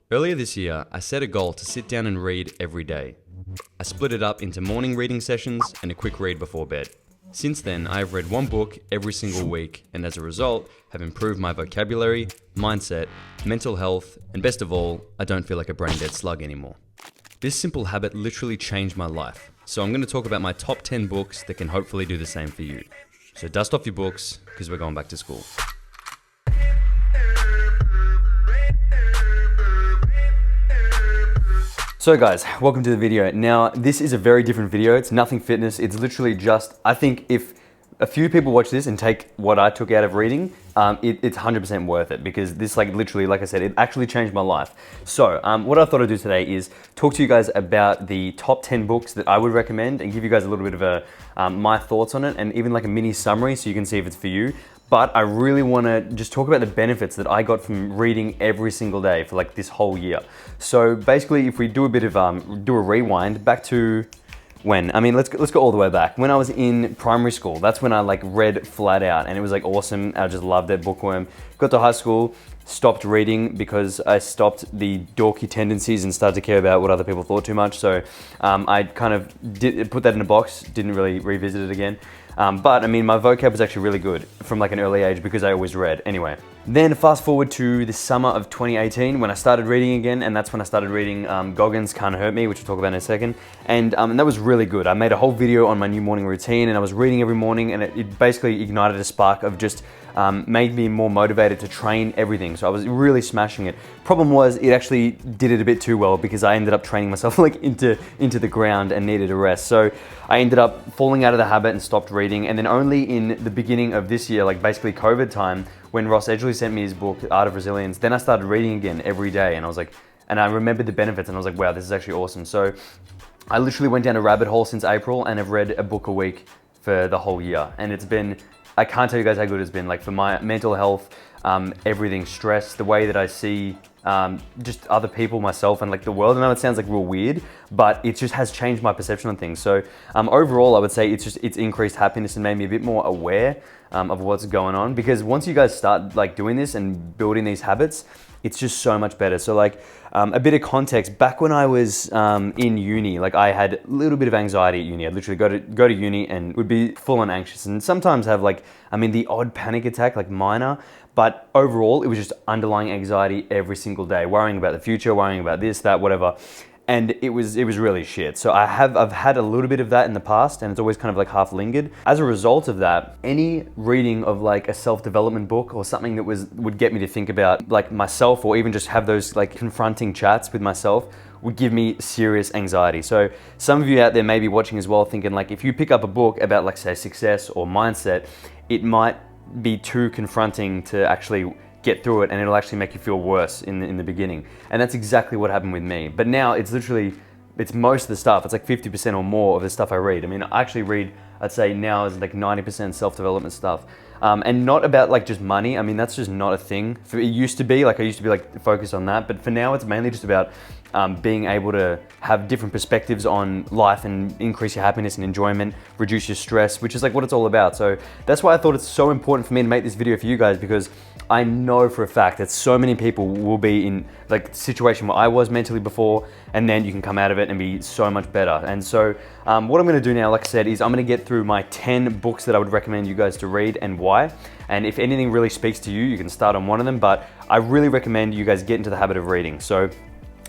Earlier this year, I set a goal to sit down and read every day. I split it up into morning reading sessions and a quick read before bed. Since then, I have read one book every single week, and as a result, have improved my vocabulary, mindset, mental health, and best of all, I don't feel like a brain-dead slug anymore. This simple habit literally changed my life, so I'm going to talk about my top 10 books that can hopefully do the same for you. So dust off your books, because we're going back to school. So guys, welcome to the video. Now, this is a very different video. It's nothing fitness. It's literally just, I think if a few people watch this and take what I took out of reading, it's 100% worth it, because this literally, like I said, it actually changed my life. So what I thought I'd do today is talk to you guys about the top 10 books that I would recommend and give you guys a little bit of my thoughts on it, and even like a mini summary so you can see if it's for you. But I really want to just talk about the benefits that I got from reading every single day for like this whole year. So basically, if we do a bit of do a rewind back to when, let's go all the way back. When I was in primary school, that's when I read flat out, and it was awesome. I just loved it, bookworm. Got to high school, stopped reading because I stopped the dorky tendencies and started to care about what other people thought too much. So I kind of put that in a box, didn't really revisit it again. But my vocab was actually really good from an early age because I always read. Anyway, then fast forward to the summer of 2018 when I started reading again, and that's when I started reading Goggins Can't Hurt Me, which we'll talk about in a second. And that was really good. I made a whole video on my new morning routine, and I was reading every morning, and it basically ignited a spark of just made me more motivated to train everything. So I was really smashing it. Problem was, it actually did it a bit too well because I ended up training myself into the ground and needed a rest. So I ended up falling out of the habit and stopped reading. And then only in the beginning of this year, basically COVID time, when Ross Edgley sent me his book, The Art of Resilience, then I started reading again every day. And I was and I remembered the benefits, and I was wow, this is actually awesome. So I literally went down a rabbit hole since April and have read a book a week for the whole year. And it's been, I can't tell you guys how good it's been. For my mental health, everything, stress, the way that I see just other people, myself, and the world. I know it sounds real weird, but it just has changed my perception on things. So overall, I would say it's increased happiness and made me a bit more aware of what's going on. Because once you guys start doing this and building these habits, it's just so much better. So a bit of context, back when I was in uni, I had a little bit of anxiety at uni. I'd literally go to uni and would be full on anxious, and sometimes have the odd panic attack, minor, but overall it was just underlying anxiety every single day, worrying about the future, worrying about this, that, whatever. And it was really shit. So I've had a little bit of that in the past, and it's always kind of half lingered. As a result of that, any reading of a self-development book or something that would get me to think about myself, or even just have those confronting chats with myself, would give me serious anxiety. So some of you out there may be watching as well thinking if you pick up a book about say success or mindset, it might be too confronting to actually get through it, and it'll actually make you feel worse in the beginning. And that's exactly what happened with me. But now it's most of the stuff. It's 50% or more of the stuff I read. I actually read, I'd say now is 90% self-development stuff. And not about just money. That's just not a thing. It used to be, I used to be focused on that. But for now, it's mainly just about being able to have different perspectives on life and increase your happiness and enjoyment, reduce your stress, which is what it's all about. So that's why I thought it's so important for me to make this video for you guys, because I know for a fact that so many people will be in the situation where I was mentally before, and then you can come out of it and be so much better. And so what I'm gonna do now, like I said, is I'm gonna get through my 10 books that I would recommend you guys to read and why. And if anything really speaks to you, you can start on one of them, but I really recommend you guys get into the habit of reading. So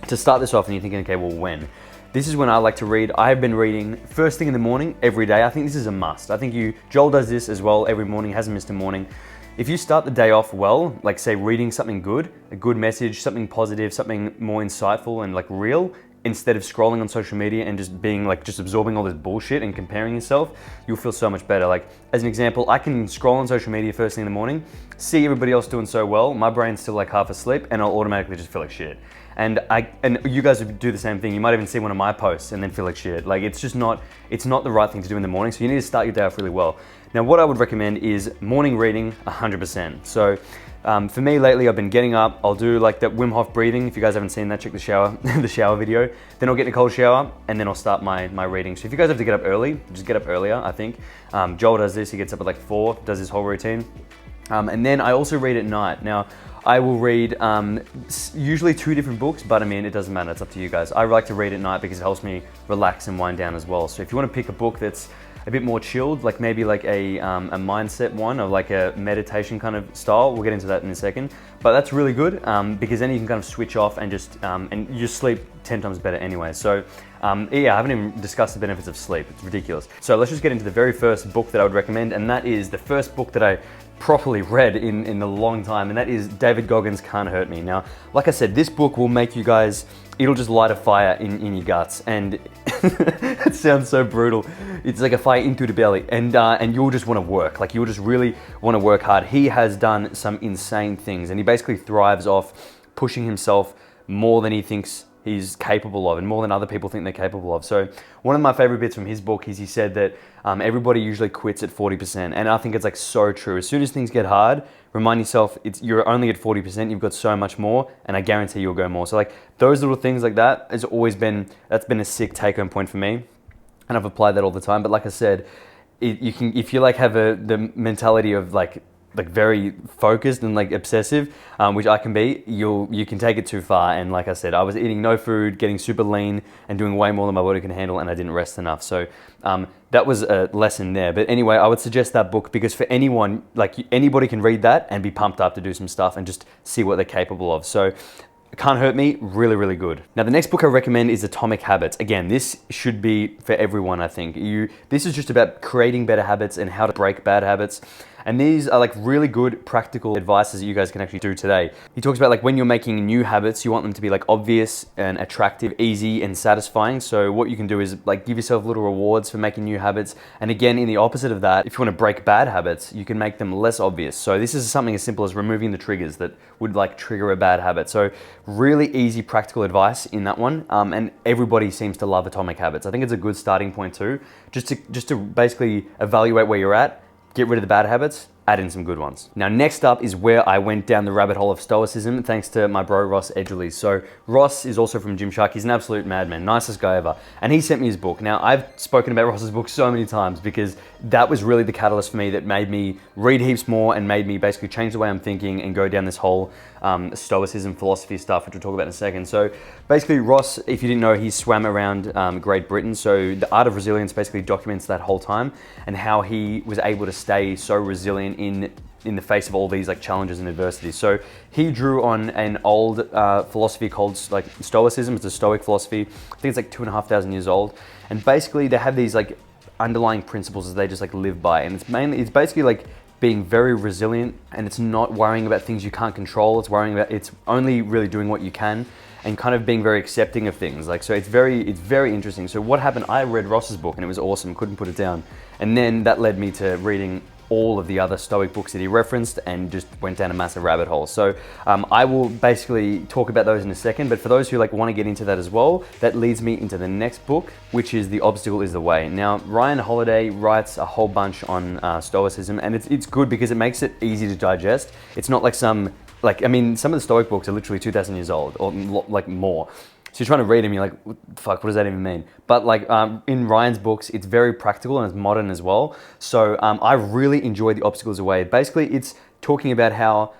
to start this off, and you're thinking, okay, well, when? This is when I like to read. I have been reading first thing in the morning every day. I think this is a must. I think Joel does this as well every morning, hasn't missed a morning. If you start the day off well, say reading something good, a good message, something positive, something more insightful and real, instead of scrolling on social media and just being just absorbing all this bullshit and comparing yourself, you'll feel so much better. As an example, I can scroll on social media first thing in the morning, see everybody else doing so well, my brain's still half asleep, and I'll automatically just feel like shit. And you guys would do the same thing. You might even see one of my posts and then feel like shit. It's just not the right thing to do in the morning. So you need to start your day off really well. Now, what I would recommend is morning reading 100%. So for me lately, I've been getting up. I'll do that Wim Hof breathing. If you guys haven't seen that, check the shower video. Then I'll get in a cold shower, and then I'll start my reading. So if you guys have to get up early, just get up earlier, I think. Joel does this. He gets up at 4, does his whole routine. And then I also read at night. Now, I will read usually 2 different books, but I mean, it doesn't matter, it's up to you guys. I like to read at night because it helps me relax and wind down as well. So if you want to pick a book that's a bit more chilled, like maybe like a mindset one, or like a meditation kind of style, we'll get into that in a second. But that's really good because then you can kind of switch off and and you just sleep 10 times better anyway. So yeah, I haven't even discussed the benefits of sleep. It's ridiculous. So let's just get into the very first book that I would recommend, and that is the first book that I properly read in a long time, and that is David Goggins' Can't Hurt Me. Now, like I said, this book will make you guys, it'll just light a fire in your guts, and it sounds so brutal. It's like a fire into the belly, and you'll just want to work. Like, you'll just really want to work hard. He has done some insane things, and he basically thrives off pushing himself more than he thinks he's capable of, and more than other people think they're capable of. So one of my favorite bits from his book is he said that everybody usually quits at 40%, and I think it's like so true. As soon as things get hard, remind yourself you're only at 40%, you've got so much more, and I guarantee you'll go more. So like those little things like that has always been, that's been a sick take-home point for me, and I've applied that all the time. But like I said, you can, if you like have the mentality of like very focused and like obsessive, which I can be, you can take it too far. And like I said, I was eating no food, getting super lean, and doing way more than my body can handle, and I didn't rest enough. So that was a lesson there. But anyway, I would suggest that book because for anyone, like anybody can read that and be pumped up to do some stuff and just see what they're capable of. So Can't Hurt Me, really, really good. Now, the next book I recommend is Atomic Habits. Again, this should be for everyone, I think. This is just about creating better habits and how to break bad habits. And these are like really good practical advices that you guys can actually do today. He talks about like when you're making new habits, you want them to be like obvious and attractive, easy and satisfying. So what you can do is like give yourself little rewards for making new habits. And again, in the opposite of that, if you want to break bad habits, you can make them less obvious. So this is something as simple as removing the triggers that would like trigger a bad habit. So really easy practical advice in that one. And everybody seems to love Atomic Habits. I think it's a good starting point too, just to basically evaluate where you're at, get rid of the bad habits, add in some good ones. Now, next up is where I went down the rabbit hole of Stoicism, thanks to my bro, Ross Edgerly. So Ross is also from Gymshark. He's an absolute madman, nicest guy ever. And he sent me his book. Now, I've spoken about Ross's book so many times because that was really the catalyst for me that made me read heaps more and made me basically change the way I'm thinking and go down this whole Stoicism philosophy stuff, which we'll talk about in a second. So basically, Ross, if you didn't know, he swam around Great Britain. So The Art of Resilience basically documents that whole time and how he was able to stay so resilient in the face of all these like challenges and adversities. So he drew on an old philosophy called like Stoicism. It's a Stoic philosophy. I think it's like 2,500 years old. And basically they have these like underlying principles that they just like live by. And it's basically like being very resilient, and it's not worrying about things you can't control. It's only really doing what you can and kind of being very accepting of things. Like, so it's very interesting. So what happened, I read Ross's book and it was awesome, couldn't put it down. And then that led me to reading all of the other Stoic books that he referenced and just went down a massive rabbit hole. So I will basically talk about those in a second, but for those who like want to get into that as well, that leads me into the next book, which is The Obstacle is the Way. Now, Ryan Holiday writes a whole bunch on Stoicism, and it's good because it makes it easy to digest. It's not like some of the Stoic books are literally 2,000 years old or like more. So you're trying to read them, you're like, what the fuck, what does that even mean? But like in Ryan's books, it's very practical and it's modern as well. So I really enjoy The Obstacles Away. Basically, it's talking about how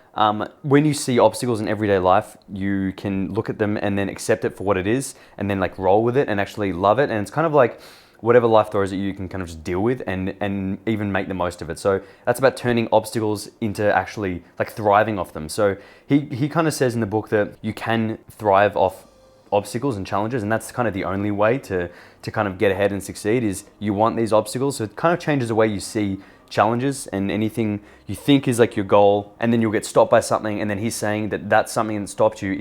when you see obstacles in everyday life, you can look at them and then accept it for what it is and then like roll with it and actually love it. And it's kind of like whatever life throws at you, you can kind of just deal with and even make the most of it. So that's about turning obstacles into actually like thriving off them. So he kind of says in the book that you can thrive off obstacles and challenges, and that's kind of the only way to kind of get ahead and succeed is you want these obstacles. So it kind of changes the way you see challenges and anything you think is like your goal, and then you'll get stopped by something, and then he's saying that something that stopped you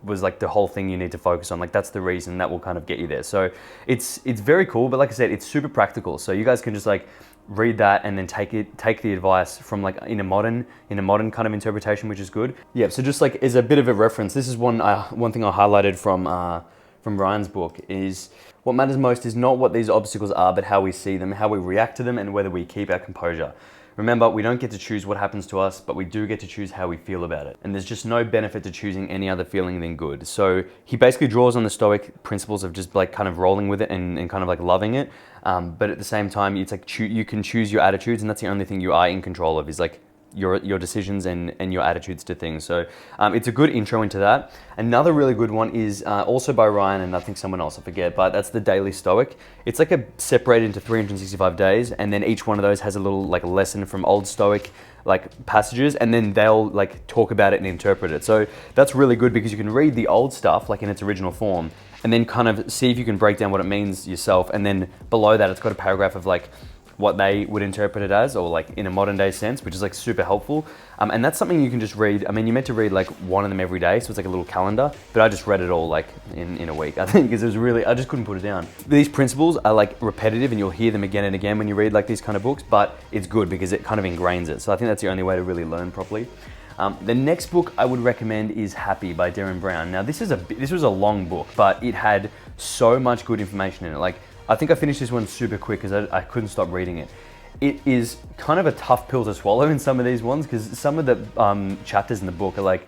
was like the whole thing you need to focus on. Like that's the reason that will kind of get you there. So it's very cool, but like I said, it's super practical. So you guys can just like read that and then take the advice from like in a modern kind of interpretation, which is good. Yeah, so just like as a bit of a reference, this is one thing I highlighted from Ryan's book is what matters most is not what these obstacles are, but how we see them, how we react to them, and whether we keep our composure. Remember, we don't get to choose what happens to us, but we do get to choose how we feel about it. And there's just no benefit to choosing any other feeling than good. So he basically draws on the Stoic principles of just like kind of rolling with it and kind of like loving it. But at the same time, it's like you can choose your attitudes, and that's the only thing you are in control of is like your decisions and your attitudes to things. So it's a good intro into that. Another really good one is also by Ryan and I think someone else, I forget, but that's the Daily Stoic. It's like separated into 365 days, and then each one of those has a little like lesson from old Stoic like passages, and then they'll like talk about it and interpret it. So that's really good because you can read the old stuff like in its original form and then kind of see if you can break down what it means yourself. And then below that, it's got a paragraph of like what they would interpret it as, or like in a modern day sense, which is like super helpful. And that's something you can just read. I mean, you're meant to read like one of them every day, so it's like a little calendar, but I just read it all like in a week, I think, because it was really, I just couldn't put it down. These principles are like repetitive and you'll hear them again and again when you read like these kind of books, but it's good because it kind of ingrains it. So I think that's the only way to really learn properly. The next book I would recommend is Happy by Derren Brown. Now this was a long book, but it had so much good information in it. Like, I think I finished this one super quick because I couldn't stop reading it. It is kind of a tough pill to swallow in some of these ones because some of the chapters in the book are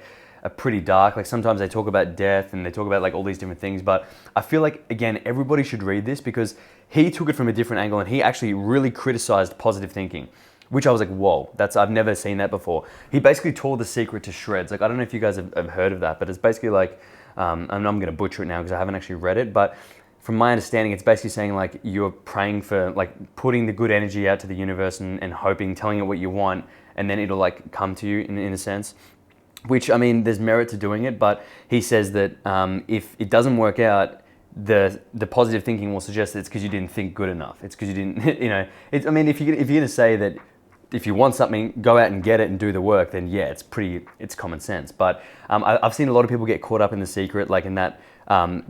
pretty dark. Like sometimes they talk about death and they talk about like all these different things, but I feel like, again, everybody should read this because he took it from a different angle and he actually really criticized positive thinking, which I was like, whoa, I've never seen that before. He basically tore The Secret to shreds. Like, I don't know if you guys have heard of that, but it's basically like, and I'm gonna butcher it now because I haven't actually read it, but from my understanding, it's basically saying like you're praying for, like putting the good energy out to the universe and hoping, telling it what you want, and then it'll like come to you in a sense. Which, I mean, there's merit to doing it, but he says that if it doesn't work out, the positive thinking will suggest that it's because you didn't think good enough. It's because you didn't, you know. I mean, if you're gonna say that if you want something, go out and get it and do the work, then yeah, it's common sense. But I've seen a lot of people get caught up in The Secret, like in that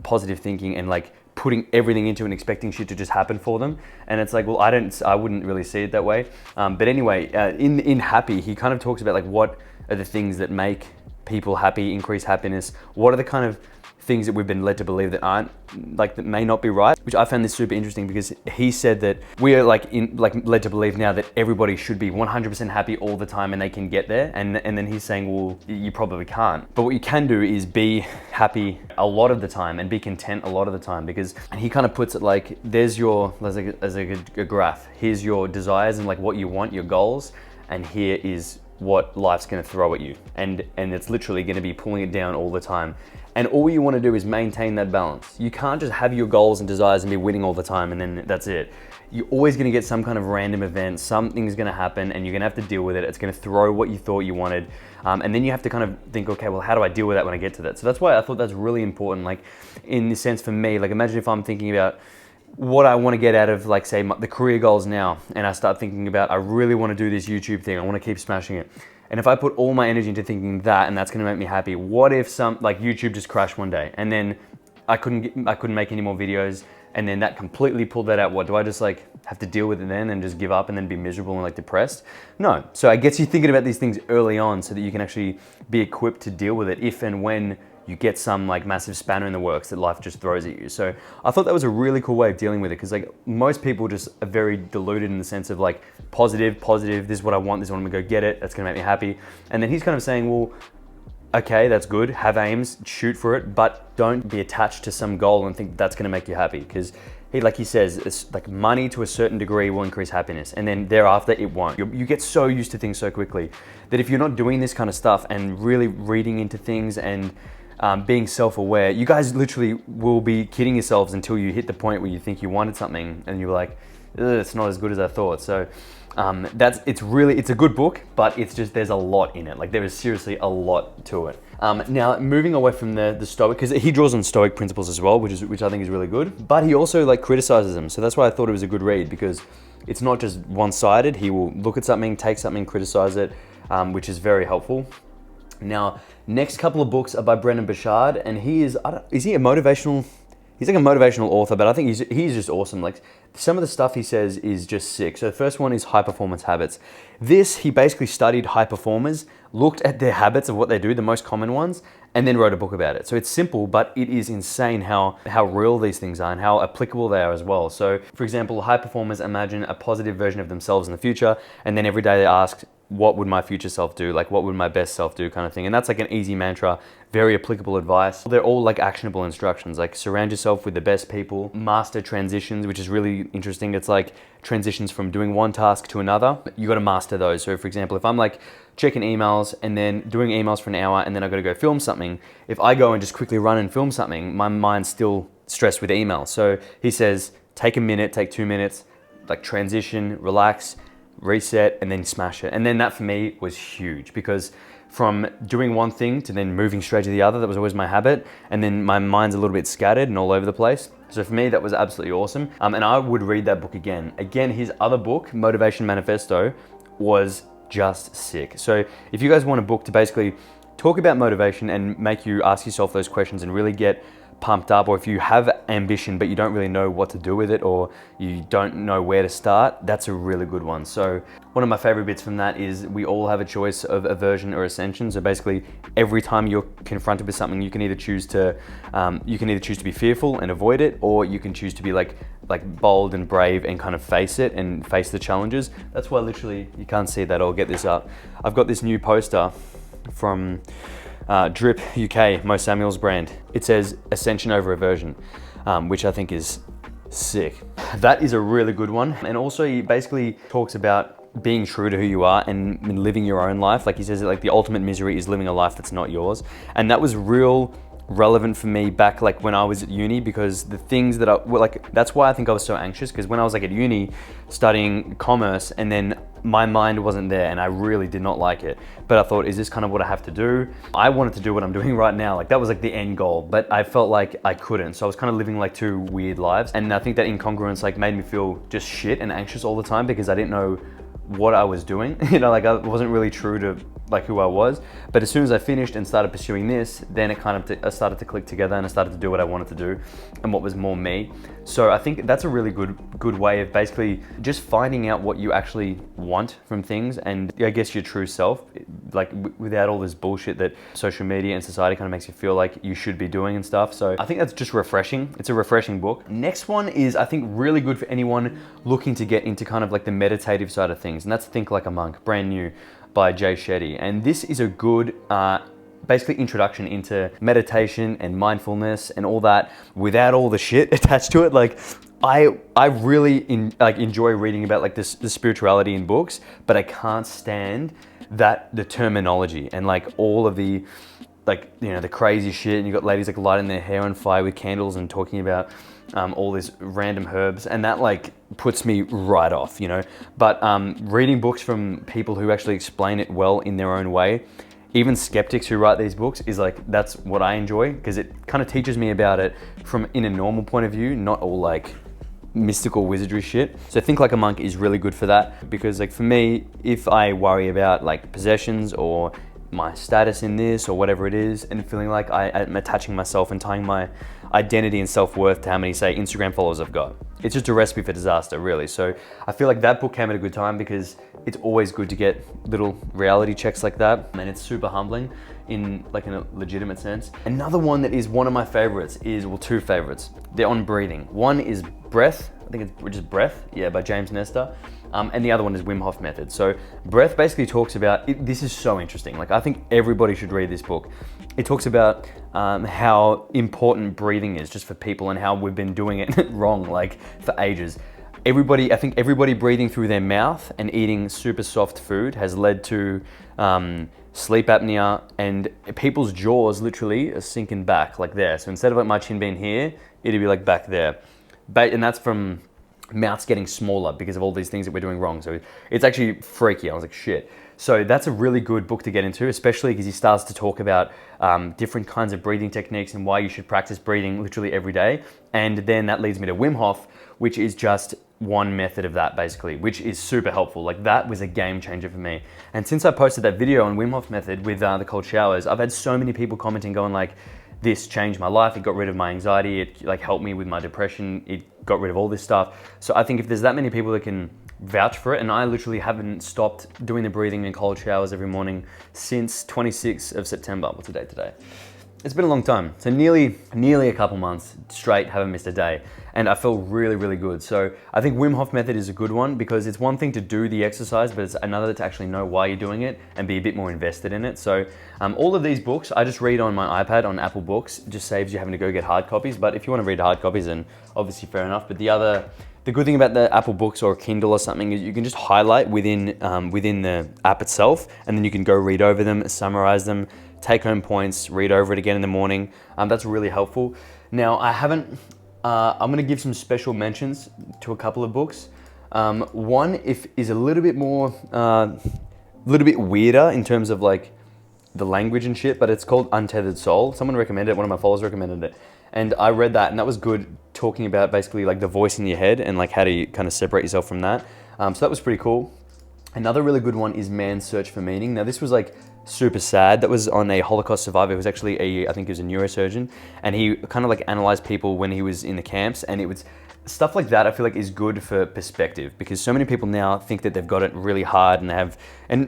positive thinking and like putting everything into and expecting shit to just happen for them. And it's like, well, I wouldn't really see it that way. But anyway, in Happy, he kind of talks about like what are the things that make people happy, increase happiness. What are the kind of things that we've been led to believe that aren't, like, that may not be right, which I found this super interesting because he said that we are led to believe now that everybody should be 100% happy all the time and they can get there. And then he's saying, well, you probably can't. But what you can do is be happy a lot of the time and be content a lot of the time, because, and he kind of puts it like, there's a graph. Here's your desires and like what you want, your goals, and here is what life's gonna throw at you. And it's literally gonna be pulling it down all the time. And all you want to do is maintain that balance. You can't just have your goals and desires and be winning all the time and then that's it. You're always going to get some kind of random event, something's going to happen and you're going to have to deal with it. It's going to throw what you thought you wanted. And then you have to kind of think, okay, well, how do I deal with that when I get to that? So that's why I thought that's really important. Like, in the sense for me, like, imagine if I'm thinking about what I want to get out of, like, say, the career goals now, and I start thinking about, I really want to do this YouTube thing. I want to keep smashing it. And if I put all my energy into thinking that, and that's going to make me happy, what if YouTube just crashed one day and then I couldn't make any more videos, and then that completely pulled that out? What do I just like have to deal with it then and just give up and then be miserable and like depressed? No. So I guess you're thinking about these things early on so that you can actually be equipped to deal with it if and when you get some like massive spanner in the works that life just throws at you. So I thought that was a really cool way of dealing with it, because like most people just are very deluded in the sense of like positive, this is what I want, this is what I'm gonna go get it, that's gonna make me happy. And then he's kind of saying, well, okay, that's good, have aims, shoot for it, but don't be attached to some goal and think that's gonna make you happy. Because he says, it's like money to a certain degree will increase happiness, and then thereafter it won't. You get so used to things so quickly that if you're not doing this kind of stuff and really reading into things and being self-aware, you guys literally will be kidding yourselves until you hit the point where you think you wanted something and you're like, it's not as good as I thought. So it's a good book, but it's just, there's a lot in it. Like, there is seriously a lot to it. Now, moving away from the Stoic, because he draws on Stoic principles as well, which I think is really good, but he also like criticizes them. So that's why I thought it was a good read, because it's not just one-sided. He will look at something, take something, criticize it, which is very helpful. Now, next couple of books are by Brendon Burchard, and is he a motivational? He's like a motivational author, but I think he's just awesome. Like, some of the stuff he says is just sick. So the first one is High Performance Habits. He basically studied high performers, looked at their habits of what they do, the most common ones, and then wrote a book about it. So it's simple, but it is insane how real these things are and how applicable they are as well. So, for example, high performers imagine a positive version of themselves in the future, and then every day they ask, what would my future self do? Like, what would my best self do, kind of thing. And that's like an easy mantra, very applicable advice. They're all like actionable instructions, like surround yourself with the best people, master transitions, which is really interesting. It's like transitions from doing one task to another. You got to master those. So for example, if I'm like checking emails and then doing emails for an hour and then I've got to go film something, if I go and just quickly run and film something, my mind's still stressed with email. So he says, take a minute, take 2 minutes, like transition, relax, reset, and then smash it. And then that for me was huge, because from doing one thing to then moving straight to the other, that was always my habit. And then my mind's a little bit scattered and all over the place. So for me, that was absolutely awesome. And I would read that book again. Again, his other book, Motivation Manifesto, was just sick. So if you guys want a book to basically talk about motivation and make you ask yourself those questions and really get pumped up, or if you have ambition but you don't really know what to do with it, or you don't know where to start, that's a really good one. So one of my favorite bits from that is we all have a choice of aversion or ascension. So basically every time you're confronted with something, you can either choose to be fearful and avoid it, or you can choose to be like bold and brave and kind of face it and face the challenges. That's why literally, you can't see that, I'll get this up. I've got this new poster from Drip UK, Mo Samuel's brand. It says ascension over aversion, which I think is sick. That is a really good one. And also he basically talks about being true to who you are and living your own life. Like he says, like the ultimate misery is living a life that's not yours. And that was real relevant for me back like when I was at uni, because the things that that's why I think I was so anxious, because when I was like at uni studying commerce, and then my mind wasn't there and I really did not like it. But I thought, is this kind of what I have to do? I wanted to do what I'm doing right now. Like that was like the end goal, but I felt like I couldn't. So I was kind of living like two weird lives. And I think that incongruence like made me feel just shit and anxious all the time, because I didn't know what I was doing. You know, like I wasn't really true to like who I was. But as soon as I finished and started pursuing this, then it kind of started to click together, and I started to do what I wanted to do and what was more me. So I think that's a really good way of basically just finding out what you actually want from things, and I guess your true self, like without all this bullshit that social media and society kind of makes you feel like you should be doing and stuff. So I think that's just refreshing. It's a refreshing book. Next one is, I think, really good for anyone looking to get into kind of like the meditative side of things, and that's Think Like a Monk, brand new, by Jay Shetty. And this is a good basically introduction into meditation and mindfulness and all that without all the shit attached to it. Like I really enjoy reading about like the spirituality in books, but I can't stand the terminology and like all of the like, you know, the crazy shit. And you got ladies like lighting their hair on fire with candles and talking about all these random herbs, and that like puts me right off, you know. But reading books from people who actually explain it well in their own way, even skeptics who write these books, is like, that's what I enjoy, because it kind of teaches me about it from in a normal point of view, not all like mystical wizardry shit. So Think Like a Monk is really good for that, because like for me, if I worry about like possessions or my status in this or whatever it is, and feeling like I'm attaching myself and tying my identity and self-worth to how many, say, Instagram followers I've got, it's just a recipe for disaster, really. So I feel like that book came at a good time, because it's always good to get little reality checks like that, and it's super humbling in like in a legitimate sense. Another one that is one of my favorites is, well, two favorites. They're on breathing. One is Breath, I think it's just Breath, yeah, by James Nestor. And the other one is Wim Hof Method. So Breath basically talks about, this is so interesting. Like I think everybody should read this book. It talks about how important breathing is just for people, and how we've been doing it wrong like for ages. I think everybody breathing through their mouth and eating super soft food has led to sleep apnea, and people's jaws literally are sinking back like there. So instead of like my chin being here, it'd be like back there. And that's from mouths getting smaller because of all these things that we're doing wrong. So it's actually freaky. I was like, shit. So that's a really good book to get into, especially because he starts to talk about different kinds of breathing techniques and why you should practice breathing literally every day. And then that leads me to Wim Hof, which is just one method of that basically, which is super helpful. Like that was a game changer for me. And since I posted that video on Wim Hof Method with the cold showers, I've had so many people commenting going like, this changed my life, it got rid of my anxiety, it like helped me with my depression, it got rid of all this stuff. So I think if there's that many people that can vouch for it, and I literally haven't stopped doing the breathing and cold showers every morning since 26th of September. What's the date today? It's been a long time. So nearly a couple months straight, haven't missed a day. And I feel really, really good. So I think Wim Hof method is a good one because it's one thing to do the exercise, but it's another to actually know why you're doing it and be a bit more invested in it. So all of these books, I just read on my iPad on Apple Books. It just saves you having to go get hard copies. But if you want to read hard copies, then obviously fair enough. But the good thing about the Apple Books or Kindle or something is you can just highlight within the app itself, and then you can go read over them, summarize them, take home points, read over it again in the morning. That's really helpful. Now, I'm gonna give some special mentions to a couple of books. One is a little bit more, a little bit weirder in terms of like the language and shit, but it's called Untethered Soul. Someone recommended it, one of my followers recommended it. And I read that, and that was good, talking about basically like the voice in your head and like how to kind of separate yourself from that. So that was pretty cool. Another really good one is Man's Search for Meaning. Now this was like super sad. That was on a Holocaust survivor who was actually I think he was a neurosurgeon, and he kind of like analyzed people when he was in the camps, and it was stuff like that I feel like is good for perspective, because so many people now think that they've got it really hard and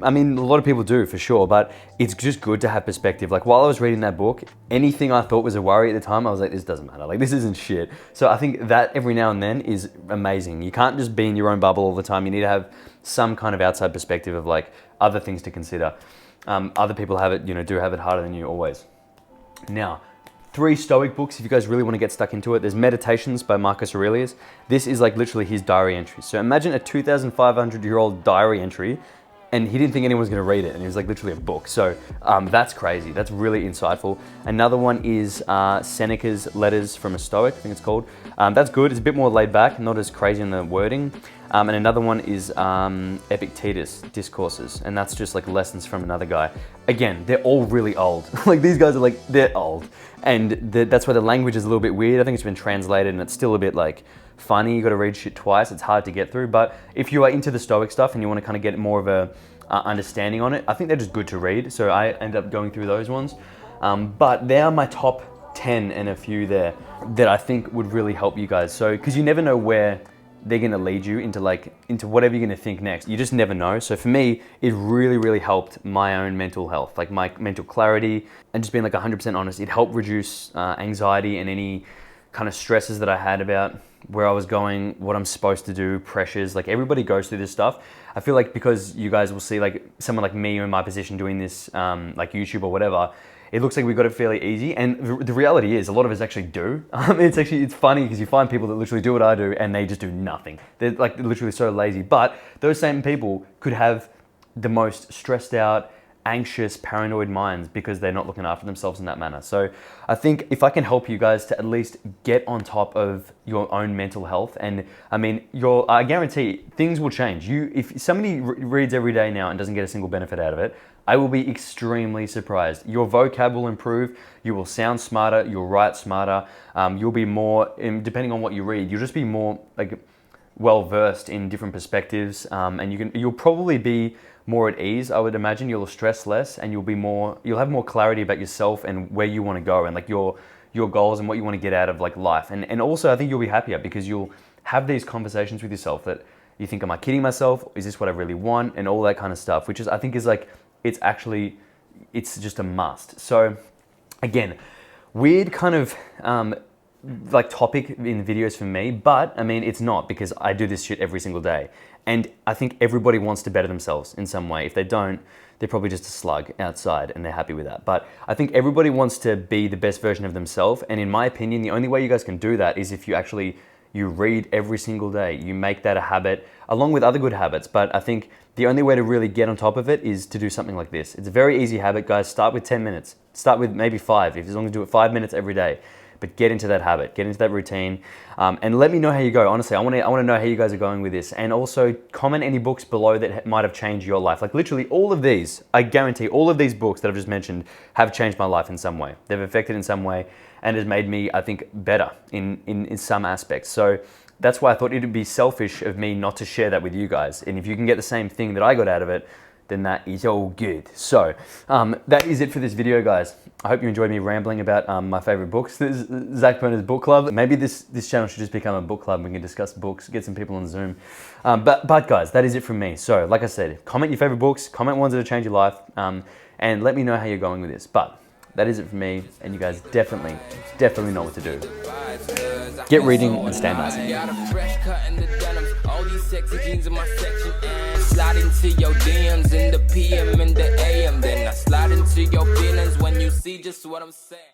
I mean a lot of people do for sure, but it's just good to have perspective. Like while I was reading that book, anything I thought was a worry at the time, I was like, this doesn't matter, like this isn't shit. So I think that every now and then is amazing. You can't just be in your own bubble all the time. You need to have some kind of outside perspective of like other things to consider. Other people have it, do have it harder than you always. Now, 3 Stoic books, if you guys really want to get stuck into it. There's Meditations by Marcus Aurelius. This is like literally his diary entry. So imagine a 2,500-year-old diary entry, and he didn't think anyone was going to read it, and it was like literally a book. So that's crazy. That's really insightful. Another one is Seneca's Letters from a Stoic, I think it's called. That's good. It's a bit more laid back, not as crazy in the wording. And another one is Epictetus Discourses, and that's just like lessons from another guy. Again, they're all really old. Like these guys are like, they're old. And that's why the language is a little bit weird. I think it's been translated and it's still a bit like funny. You got to read shit twice. It's hard to get through. But if you are into the Stoic stuff and you want to kind of get more of a understanding on it, I think they're just good to read. So I end up going through those ones. But they are my top 10 and a few there that I think would really help you guys. So, because you never know where they're going to lead you into whatever you're going to think next. You just never know. So for me, it really, really helped my own mental health, like my mental clarity, and just being like 100% honest. It helped reduce anxiety and any kind of stresses that I had about where I was going, what I'm supposed to do, pressures. Like everybody goes through this stuff. I feel like because you guys will see like someone like me in my position doing this, like YouTube or whatever, it looks like we got it fairly easy, and the reality is a lot of us actually do. It's funny because you find people that literally do what I do and they just do nothing. They're like literally so lazy, but those same people could have the most stressed out, anxious, paranoid minds because they're not looking after themselves in that manner. So I think if I can help you guys to at least get on top of your own mental health, and I mean, I guarantee things will change. If somebody reads every day now and doesn't get a single benefit out of it, I will be extremely surprised. Your vocab will improve, you will sound smarter, you'll write smarter, you'll be more, depending on what you read, you'll just be more like well-versed in different perspectives, and you'll probably be more at ease, I would imagine. You'll stress less, and you'll have more clarity about yourself and where you want to go, and like your goals and what you want to get out of like life. And also I think you'll be happier because you'll have these conversations with yourself that you think, am I kidding myself? Is this what I really want? And all that kind of stuff, which is, I think is like, it's just a must. So again, weird kind of like topic in videos for me, but I mean, it's not, because I do this shit every single day. And I think everybody wants to better themselves in some way. If they don't, they're probably just a slug outside and they're happy with that. But I think everybody wants to be the best version of themselves. And in my opinion, the only way you guys can do that is if you read every single day. You make that a habit along with other good habits. But I think the only way to really get on top of it is to do something like this. It's a very easy habit, guys. Start with 10 minutes. Start with maybe 5, as long as you do it 5 minutes every day. But get into that habit, get into that routine, and let me know how you go. Honestly, I want to know how you guys are going with this. And also comment any books below that might have changed your life. Like literally all of these, I guarantee all of these books that I've just mentioned have changed my life in some way. They've affected in some way and has made me, I think, better in some aspects. So that's why I thought it'd be selfish of me not to share that with you guys. And if you can get the same thing that I got out of it, then that is all good. So that is it for this video, guys. I hope you enjoyed me rambling about my favorite books. This is Zach Perna's book club. Maybe this channel should just become a book club. We can discuss books, get some people on Zoom. But guys, that is it from me. So like I said, comment your favorite books, comment ones that have changed your life, and let me know how you're going with this. But that is it for me, and you guys definitely know what to do. Get reading and stay nice. All these sexy jeans in my section, and slide into your DMs in the PM and the AM. Then I slide into your feelings when you see just what I'm saying.